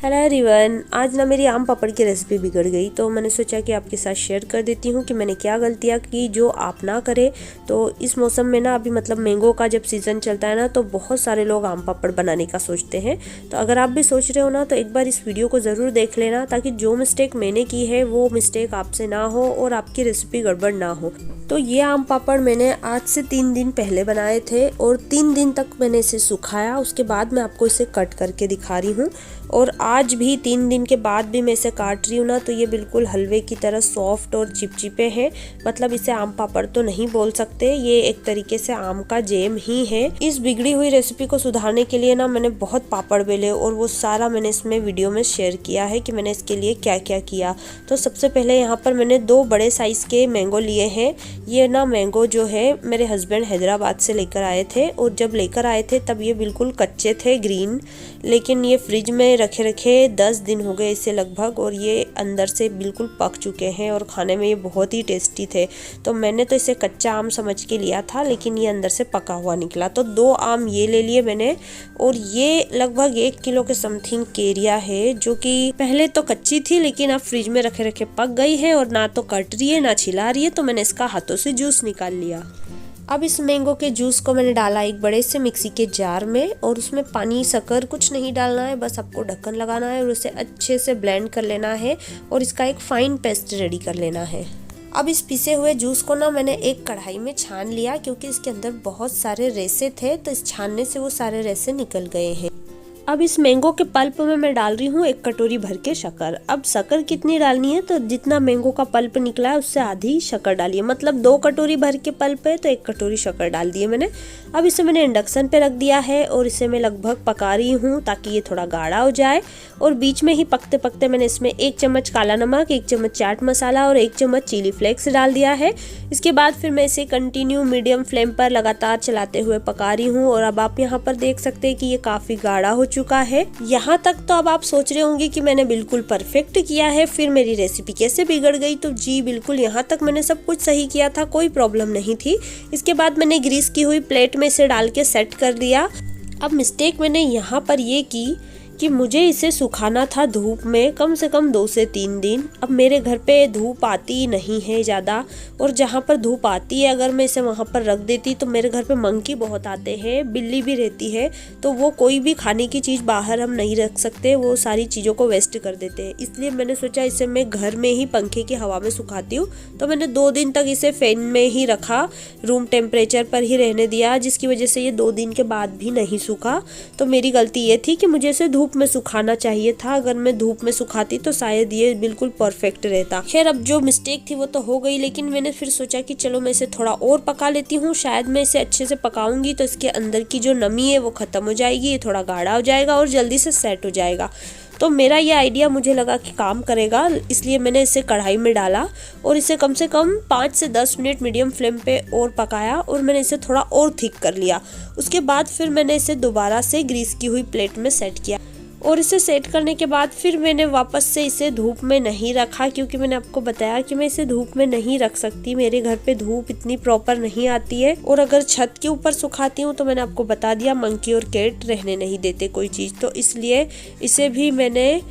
Hello everyone, आज ना मेरी आम पापड़ की रेसिपी बिगड़ गई तो मैंने सोचा कि आपके साथ शेयर कर देती हूँ कि मैंने क्या गलतियाँ की जो आप ना करें। तो इस मौसम में ना अभी मतलब मैंगो का जब सीज़न चलता है ना तो बहुत सारे लोग आम पापड़ बनाने का सोचते हैं। तो अगर आप भी सोच रहे हो ना तो एक बार इस वीडियो को ज़रूर देख लेना ताकि जो मिस्टेक मैंने की है वो मिस्टेक आपसे ना हो और आपकी रेसिपी गड़बड़ ना हो। तो ये आम पापड़ मैंने आज से 3 दिन पहले बनाए थे और 3 दिन तक मैंने इसे सुखाया। उसके बाद मैं आपको इसे कट करके दिखा रही हूँ और आज भी 3 दिन के बाद भी मैं इसे काट रही हूँ ना तो ये बिल्कुल हलवे की तरह सॉफ्ट और चिपचिपे हैं। मतलब इसे आम पापड़ तो नहीं बोल सकते, ये एक तरीके से आम का जैम ही है। इस बिगड़ी हुई रेसिपी को सुधारने के लिए ना मैंने बहुत पापड़ बेले और वो सारा मैंने इसमें वीडियो में शेयर किया है कि मैंने इसके लिए क्या क्या किया। तो सबसे पहले यहाँ पर मैंने 2 बड़े साइज के मैंगो लिए हैं। ये ना मैंगो जो है मेरे हस्बैंड हैदराबाद से लेकर आए थे और जब लेकर आए थे तब ये बिल्कुल कच्चे थे, ग्रीन, लेकिन ये फ्रिज में रखे रखे 10 दिन हो गए इसे लगभग और ये अंदर से बिल्कुल पक चुके हैं और खाने में ये बहुत ही टेस्टी थे। तो मैंने तो इसे कच्चा आम समझ के लिया था लेकिन ये अंदर से पका हुआ निकला। तो 2 आम ये ले लिए मैंने और ये लगभग 1 किलो के समथिंग केरिया है जो कि पहले तो कच्ची थी लेकिन अब फ्रिज में रखे रखे पक गई है और ना तो कट रही है ना छिला रही है। तो मैंने इसका हाथों से जूस निकाल लिया। अब इस मैंगो के जूस को मैंने डाला एक बड़े से मिक्सी के जार में और उसमें पानी, शक्कर कुछ नहीं डालना है, बस आपको ढक्कन लगाना है और उसे अच्छे से ब्लेंड कर लेना है और इसका एक फाइन पेस्ट रेडी कर लेना है। अब इस पिसे हुए जूस को ना मैंने एक कढ़ाई में छान लिया क्योंकि इसके अंदर बहुत सारे रेसे थे तो इस छानने से वो सारे रेसे निकल गए हैं। अब इस मैंगो के पल्प में मैं डाल रही हूँ 1 कटोरी भर के शक्कर। अब शक्कर कितनी डालनी है तो जितना मैंगो का पल्प निकला है उससे आधी शक्कर डालिए। मतलब 2 कटोरी भर के पल्प है तो 1 कटोरी शक्कर डाल दिए मैंने। अब इसे मैंने इंडक्शन पे रख दिया है और इसे मैं लगभग पका रही हूँ ताकि ये थोड़ा गाढ़ा हो जाए। और बीच में ही पकते पकते मैंने इसमें 1 चम्मच काला नमक, 1 चम्मच चाट मसाला और 1 चम्मच चिली फ्लेक्स डाल दिया है। इसके बाद फिर मैं इसे कंटिन्यू मीडियम फ्लेम पर लगातार चलाते हुए पका रही हूँ और अब आप यहाँ पर देख सकते हैं कि ये काफी गाढ़ा हो चुका है। यहाँ तक तो अब आप सोच रहे होंगे कि मैंने बिल्कुल परफेक्ट किया है, फिर मेरी रेसिपी कैसे बिगड़ गई। तो जी बिल्कुल, यहाँ तक मैंने सब कुछ सही किया था, कोई प्रॉब्लम नहीं थी। इसके बाद मैंने ग्रीस की हुई प्लेट में इसे डाल के सेट कर दिया। अब मिस्टेक मैंने यहाँ पर ये की कि मुझे इसे सुखाना था धूप में कम से कम 2 से 3 दिन। अब मेरे घर पे धूप आती नहीं है ज़्यादा और जहाँ पर धूप आती है अगर मैं इसे वहाँ पर रख देती तो मेरे घर पे मंकी बहुत आते हैं, बिल्ली भी रहती है, तो वो कोई भी खाने की चीज़ बाहर हम नहीं रख सकते, वो सारी चीज़ों को वेस्ट कर देते हैं। इसलिए मैंने सोचा इसे मैं घर में ही पंखे की हवा में सुखाती हूँ। तो मैंने 2 दिन तक इसे फैन में ही रखा, रूम टेम्परेचर पर ही रहने दिया, जिसकी वजह से ये 2 दिन के बाद भी नहीं सूखा। तो मेरी गलती ये थी कि मुझे इसे धूप में सुखाना चाहिए था। अगर मैं धूप में सुखाती तो शायद ये बिल्कुल परफेक्ट रहता। खैर अब जो मिस्टेक थी वो तो हो गई, लेकिन मैंने फिर सोचा कि चलो मैं इसे थोड़ा और पका लेती हूँ। शायद मैं इसे अच्छे से पकाऊंगी तो इसके अंदर की जो नमी है वो खत्म हो जाएगी, ये थोड़ा गाढ़ा हो जाएगा और जल्दी से सेट हो जाएगा। तो मेरा ये आइडिया मुझे लगा कि काम करेगा, इसलिए मैंने इसे कढ़ाई में डाला और इसे कम से कम 5 से 10 मिनट मीडियम फ्लेम पे और पकाया और मैंने इसे थोड़ा और थिक कर लिया। उसके बाद फिर मैंने इसे दोबारा से ग्रीस की हुई प्लेट में सेट किया और इसे सेट करने के बाद फिर मैंने वापस से इसे धूप में नहीं रखा क्योंकि मैंने आपको बताया कि मैं इसे धूप में नहीं रख सकती, मेरे घर पे धूप इतनी प्रॉपर नहीं आती है और अगर छत के ऊपर सुखाती हूँ तो मैंने आपको बता दिया मंकी और कैट रहने नहीं देते कोई चीज़। तो इसलिए इसे भी मैंने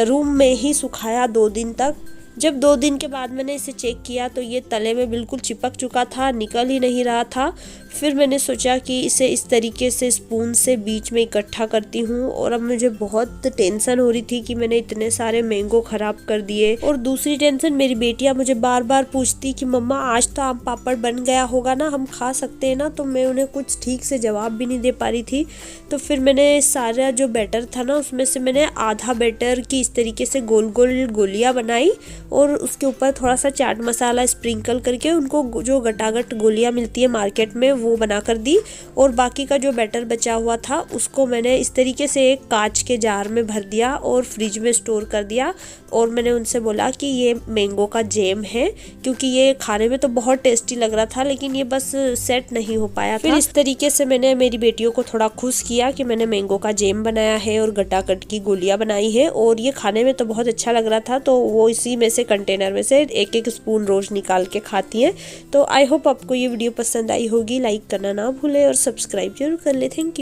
रूम में ही सुखाया 2 दिन तक। जब 2 दिन के बाद मैंने इसे चेक किया तो ये तले में बिल्कुल चिपक चुका था, निकल ही नहीं रहा था। फिर मैंने सोचा कि इसे इस तरीके से स्पून से बीच में इकट्ठा करती हूँ और अब मुझे बहुत टेंशन हो रही थी कि मैंने इतने सारे मैंगो खराब कर दिए। और दूसरी टेंशन, मेरी बेटियां मुझे बार बार पूछती कि मम्मा आज तो आम पापड़ बन गया होगा ना, हम खा सकते हैं ना। तो मैं उन्हें कुछ ठीक से जवाब भी नहीं दे पा रही थी। तो फिर मैंने सारा जो बैटर था ना उसमें से मैंने आधा बैटर की इस तरीके से गोल गोल गोलियां बनाई और उसके ऊपर थोड़ा सा चाट मसाला स्प्रिंकल करके उनको जो गटागट गोलियां मिलती है मार्केट में वो बना कर दी। और बाकी का जो बैटर बचा हुआ था उसको मैंने इस तरीके से एक कांच के जार में भर दिया और फ्रिज में स्टोर कर दिया। और मैंने उनसे बोला कि ये मैंगो का जैम है क्योंकि ये खाने में तो बहुत टेस्टी लग रहा था लेकिन ये बस सेट नहीं हो पाया था। फिर इस तरीके से मैंने मेरी बेटियों को थोड़ा खुश किया कि मैंने मैंगो का जैम बनाया है और गटागट की गोलियां बनाई है और ये खाने में तो बहुत अच्छा लग रहा था। तो वो इसी में से कंटेनर में से 1-1 स्पून रोज निकाल के खाती हैं। तो आई होप आपको ये वीडियो पसंद आई होगी। लाइक करना ना भूले और सब्सक्राइब जरूर कर ले। Thank you.